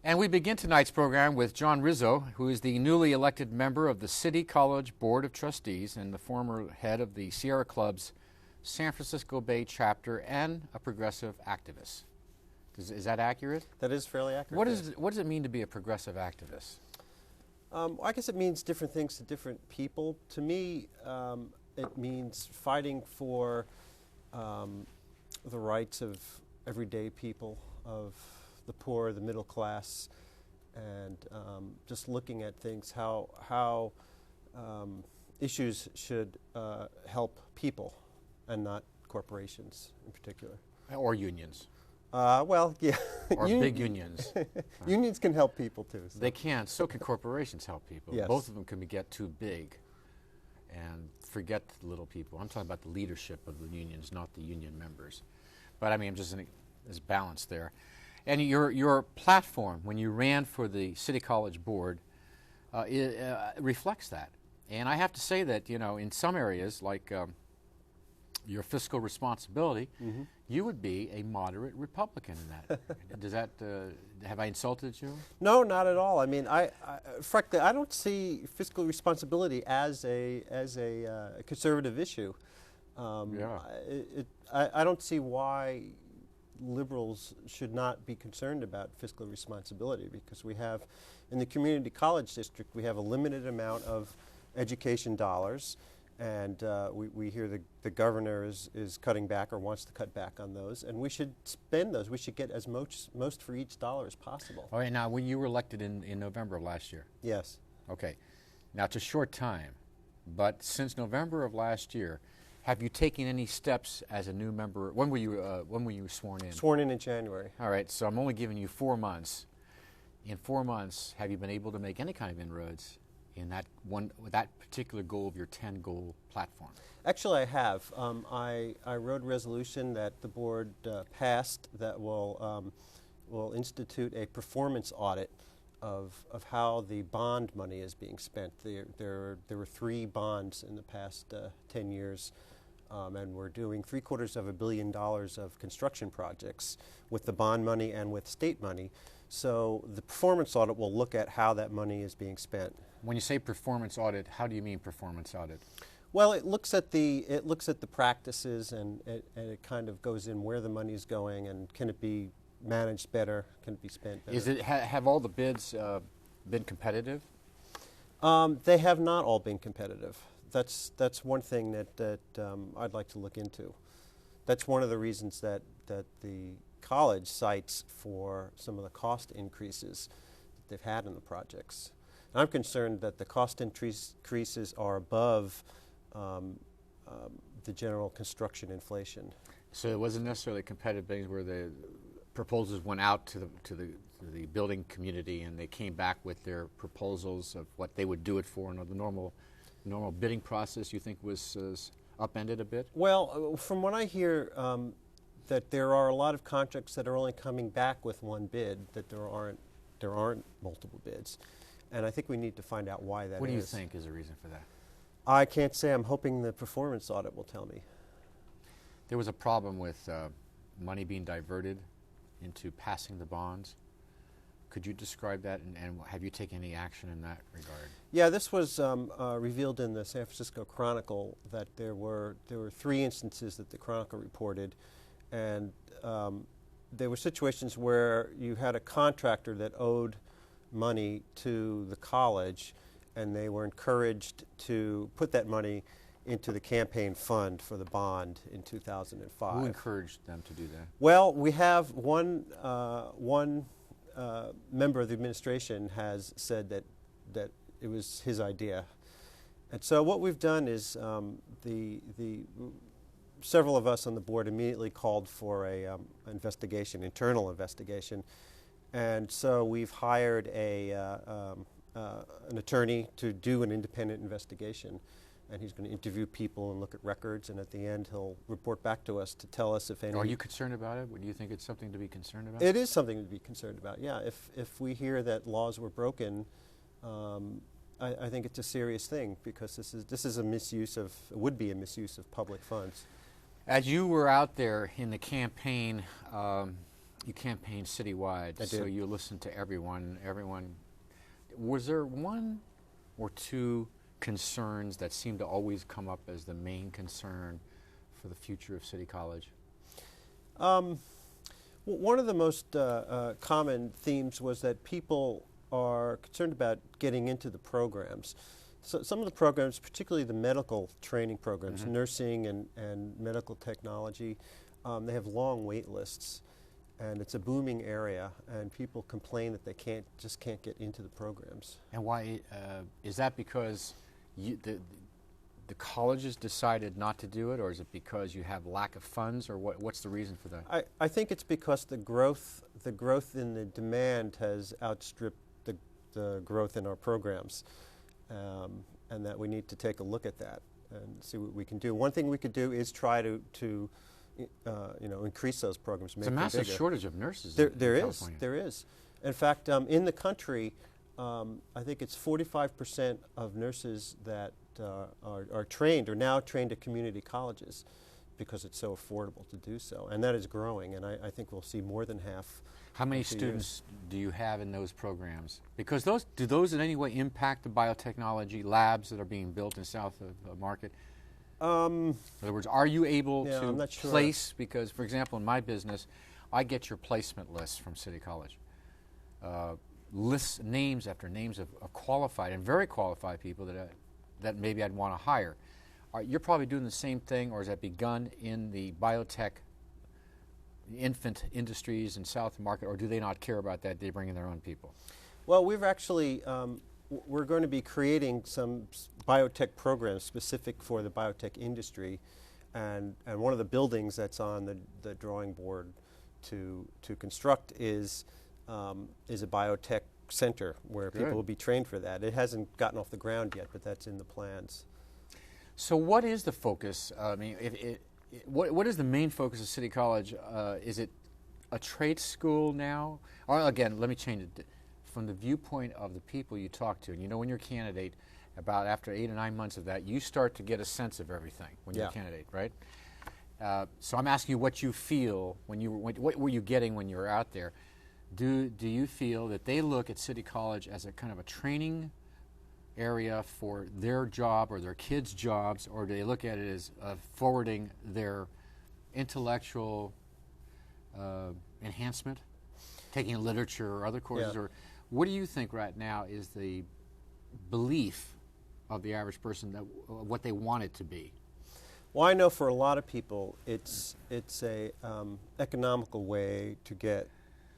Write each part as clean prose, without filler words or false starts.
And we begin tonight's program with Jon Rizzo, who is the newly elected member of the City College Board of Trustees and the former head of the Sierra Club's San Francisco Bay chapter and a progressive activist. Is that accurate? That is fairly accurate. What does it mean to be a progressive activist? I guess it means different things to different people. To me, it means fighting for the rights of everyday people, of the poor, the middle class, and just looking at things, how issues should help people and not corporations in particular. Or unions. Well, yeah. Or big unions. Unions can help people too. So. They can. So can corporations help people. Yes. Both of them can get too big and forget the little people. I'm talking about the leadership of the unions, not the union members. But I mean, there's balance there. And your platform, when you ran for the City College Board, reflects that. And I have to say that, you know, in some areas, like your fiscal responsibility, you would be a moderate Republican in that. Does that, have I insulted you? No, not at all. I mean, frankly, I don't see fiscal responsibility as a conservative issue. I don't see why liberals should not be concerned about fiscal responsibility, because we have, in the community college district, we have a limited amount of education dollars, and we hear the governor is cutting back or wants to cut back on those, and we should spend those. We should get as most for each dollar as possible. All right, now when you were elected in November of last year. Yes. Okay. Now it's a short time, but since November of last year, have you taken any steps as a new member? When were you sworn in? Sworn in January. All right, so I'm only giving you 4 months. In 4 months, have you been able to make any kind of inroads in that particular goal of your 10-goal platform? Actually, I have. I wrote a resolution that the board passed that will institute a performance audit of how the bond money is being spent. There were 3 bonds in the past 10 years. And we're doing $750 million of construction projects with the bond money and with state money. So the performance audit will look at how that money is being spent. When you say performance audit, how do you mean performance audit? Well, it looks at the practices, and it kind of goes in where the money is going, and can it be managed better? Can it be spent better? Have all the bids been competitive? They have not all been competitive. That's one thing that I'd like to look into. That's one of the reasons that the college cites for some of the cost increases that they've had in the projects. And I'm concerned that the cost increases are above the general construction inflation. So it wasn't necessarily competitive things where the proposals went out to the building community and they came back with their proposals of what they would do it for, and the normal bidding process, you think, was upended a bit? Well, from what I hear, that there are a lot of contracts that are only coming back with one bid, that there aren't multiple bids. And I think we need to find out why that is. What do you think is the reason for that? I can't say. I'm hoping the performance audit will tell me. There was a problem with money being diverted into passing the bonds. Could you describe that, and have you taken any action in that regard? Yeah, this was revealed in the San Francisco Chronicle, that there were 3 instances that the Chronicle reported, and there were situations where you had a contractor that owed money to the college, and they were encouraged to put that money into the campaign fund for the bond in 2005. Who encouraged them to do that? Well, we have one member of the administration has said that it was his idea. And so what we've done is several of us on the board immediately called for a internal investigation. And so we've hired an attorney to do an independent investigation. And he's going to interview people and look at records, and at the end he'll report back to us to tell us if any... Are you concerned about it? Do you think it's something to be concerned about? It is something to be concerned about, yeah. If we hear that laws were broken, I think it's a serious thing, because this is a misuse of, would be a misuse of public funds. As you were out there in the campaign, you campaign citywide, I so do. you listen to everyone. Was there one or two concerns that seemed to always come up as the main concern for the future of City College? One of the most common themes was that people are concerned about getting into the programs. So some of the programs, particularly the medical training programs, nursing and medical technology, they have long wait lists, and it's a booming area, and people complain that they just can't get into the programs. And why is that? Because the colleges decided not to do it, or is it because you have lack of funds, or what's the reason for that? I think it's because the growth in the demand has outstripped the growth in our programs, and that we need to take a look at that and see what we can do. One thing we could do is try to increase those programs. There's a massive shortage of nurses. There in California. There is. In fact, in the country, I think it's 45% of nurses that are trained, are now trained at community colleges because it's so affordable to do so. And that is growing, and I think we'll see more than half. How many students do you have in those programs? Because do those in any way impact the biotechnology labs that are being built in South of Market? In other words, are you able to I'm not sure. place, because, for example, in my business, I get your placement lists from City College. Lists, names after names of qualified and very qualified people that maybe I'd want to hire. You're probably doing the same thing, or has that begun in the biotech infant industries in South Market, or do they not care about that? They bring in their own people? Well, we've actually, we're going to be creating some biotech programs specific for the biotech industry, and one of the buildings that's on the drawing board to construct is a biotech center where people will be trained for that. It hasn't gotten off the ground yet, but that's in the plans. So what is the focus? I mean, what is the main focus of City College? Is it a trade school now? Or again, let me change it. From the viewpoint of the people you talk to, and you know when you're a candidate, about after 8 or 9 months of that, you start to get a sense of everything when you're a candidate, right? So I'm asking you what you feel what were you getting when you were out there? Do you feel that they look at City College as a kind of a training area for their job or their kids' jobs, or do they look at it as forwarding their intellectual enhancement, taking literature or other courses? Or what do you think right now is the belief of the average person that what they want it to be? Well, I know for a lot of people, it's a economical way to get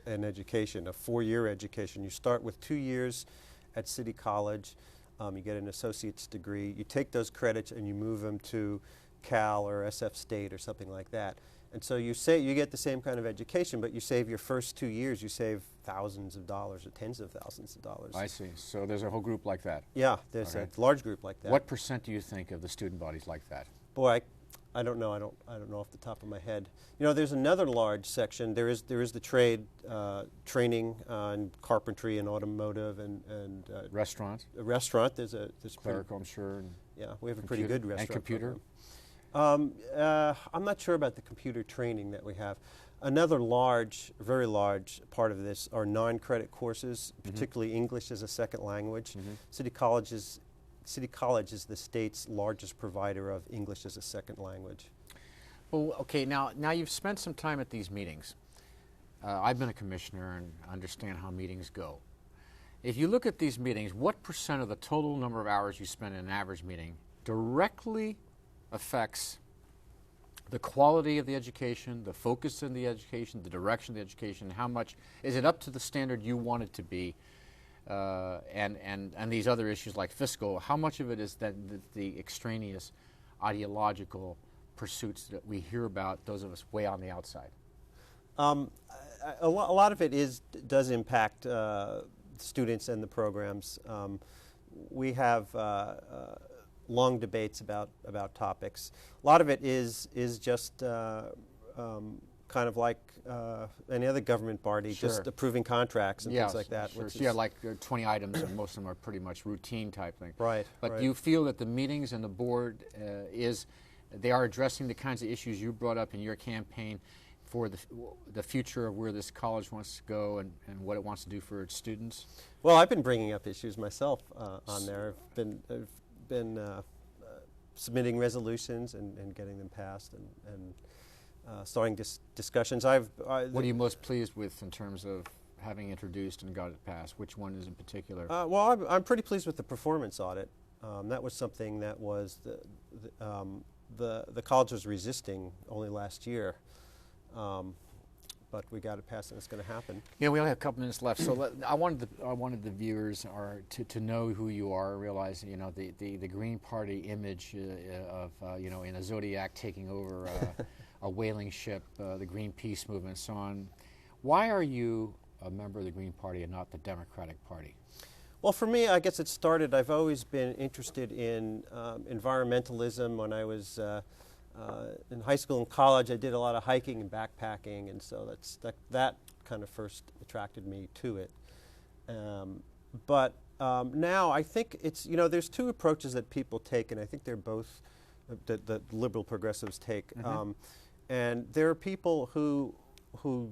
an education, a 4-year education. You start with 2 years at City College. You get an associate's degree. You take those credits and you move them to Cal or SF State or something like that. And so you get the same kind of education, but you save your first 2 years. You save thousands of dollars or tens of thousands of dollars. I see. So there's a whole group like that. Yeah, there's a large group like that. What % do you think of the student bodies like that? Boy, I don't know. I don't know off the top of my head. You know, there's another large section. There is the trade training in carpentry and automotive and restaurants. A restaurant. There's clerical, I'm sure. Yeah, we have a pretty good restaurant. And computer. I'm not sure about the computer training that we have. Another very large part of this are non-credit courses, particularly English as a second language. City College is the state's largest provider of English as a second language. Well, okay, now you've spent some time at these meetings. I've been a commissioner and understand how meetings go. If you look at these meetings, what % of the total number of hours you spend in an average meeting directly affects the quality of the education, the focus in the education, the direction of the education? How much is it up to the standard you want it to be? And these other issues like fiscal, how much of it is that the extraneous ideological pursuits that we hear about, those of us way on the outside? A lot of it does impact students and the programs. We have long debates about topics. A lot of it is just kind of like any other government body, just approving contracts and things like that. Sure. So you have like 20 items, and most of them are pretty much routine type thing. Right. But do you feel that the meetings and the board they are addressing the kinds of issues you brought up in your campaign for the future of where this college wants to go and what it wants to do for its students? Well, I've been bringing up issues myself on there. I've been submitting resolutions and getting them passed and starting discussions. What are you most pleased with in terms of having introduced and got it passed? Which one is in particular? Well, I'm pretty pleased with the performance audit. That was something that was the college was resisting only last year, but we got it passed, and it's going to happen. Yeah, we only have a couple minutes left, so I wanted the viewers to know who you are, realize the Green Party image of in a Zodiac taking over a whaling ship, the Greenpeace movement, and so on. Why are you a member of the Green Party and not the Democratic Party? Well, for me, I guess it started, I've always been interested in environmentalism. When I was in high school and college, I did a lot of hiking and backpacking, and so that kind of first attracted me to it. But now I think it's, there's two approaches that people take, and I think they're both, that liberal progressives take. Mm-hmm. And there are people who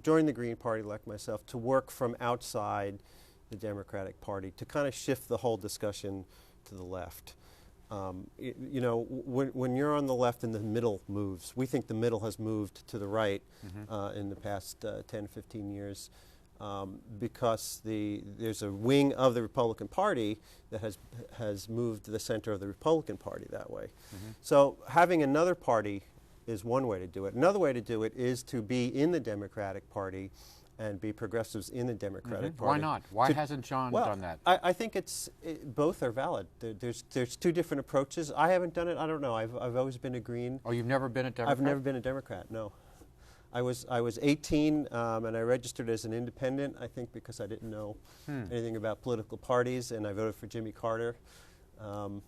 join the Green Party, like myself, to work from outside the Democratic Party, to kind of shift the whole discussion to the left. When you're on the left and the middle moves, we think the middle has moved to the right in the past 10, 15 years because there's a wing of the Republican Party that has moved to the center of the Republican Party that way. Mm-hmm. So having another party is one way to do it. Another way to do it is to be in the Democratic Party and be progressives in the Democratic Party. Why not? Why hasn't Jon done that? I think both are valid. There's two different approaches. I haven't done it. I don't know. I've always been a Green. Oh, you've never been a Democrat? I've never been a Democrat. No. I was 18 and I registered as an independent. I think because I didn't know anything about political parties, and I voted for Jimmy Carter. And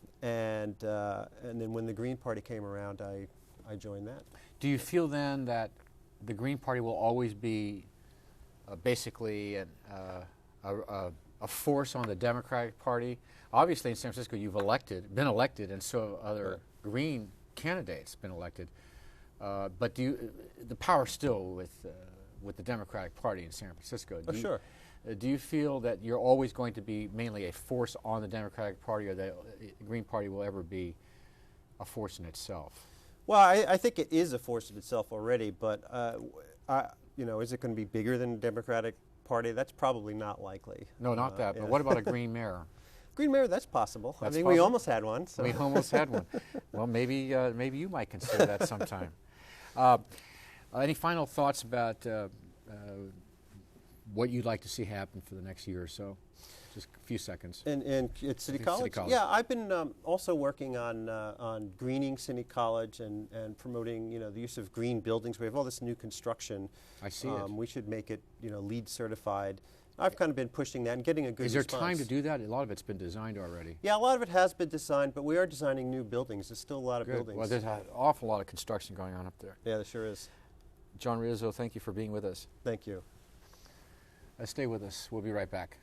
then when the Green Party came around, I joined that. Do you feel then that the Green Party will always be basically a force on the Democratic Party? Obviously in San Francisco you've been elected, and so have other Green candidates been elected. But the power's still with the Democratic Party in San Francisco. Sure. Do you feel that you're always going to be mainly a force on the Democratic Party, or the Green Party will ever be a force in itself? Well, I think it is a force of itself already, but is it going to be bigger than the Democratic Party? That's probably not likely. No, not that. But what about a Green mayor? Green mayor, that's possible. That's we possible? almost had one. So. We almost had one. Well, maybe you might consider that sometime. Any final thoughts about what you'd like to see happen for the next year or so? Just a few seconds. And at City College? Yeah, I've been also working on greening City College and promoting the use of green buildings. We have all this new construction. I see it. We should make it LEED certified. I've kind of been pushing that and getting a good response. Is there time to do that? A lot of it's been designed already. Yeah, a lot of it has been designed, but we are designing new buildings. There's still a lot of buildings. Well, there's an awful lot of construction going on up there. Yeah, there sure is. Jon Rizzo, thank you for being with us. Thank you. Stay with us. We'll be right back.